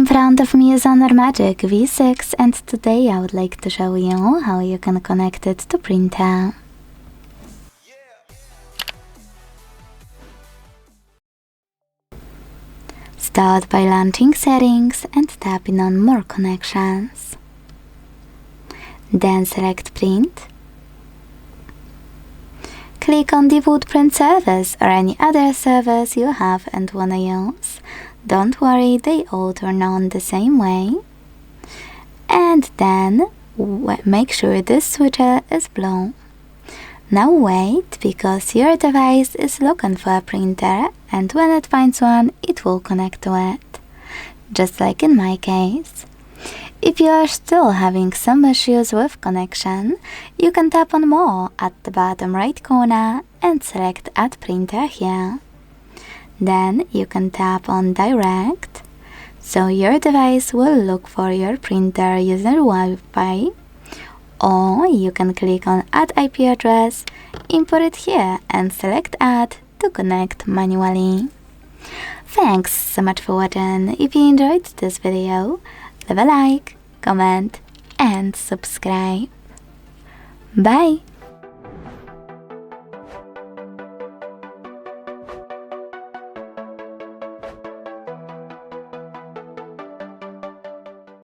front of me is Honor Magic V6, and today I would like to show you how you can connect it to printer. Start by launching Settings and tapping on More Connections. Then select Print. Click on the Woodprint service or any other service you have and wanna use. Don't worry, they all turn on the same way. And then make sure this switcher is blue. Now wait, because your device is looking for a printer, and when it finds one, it will connect to it. Just like in my case. If you are still having some issues with connection, you can tap on More at the bottom right corner and select Add Printer here. Then you can tap on Direct, so your device will look for your printer using Wi-Fi, or you can click on Add IP address, import it here and select Add to connect manually. Thanks so much for watching. If you enjoyed this video, leave a like, comment and subscribe. Bye!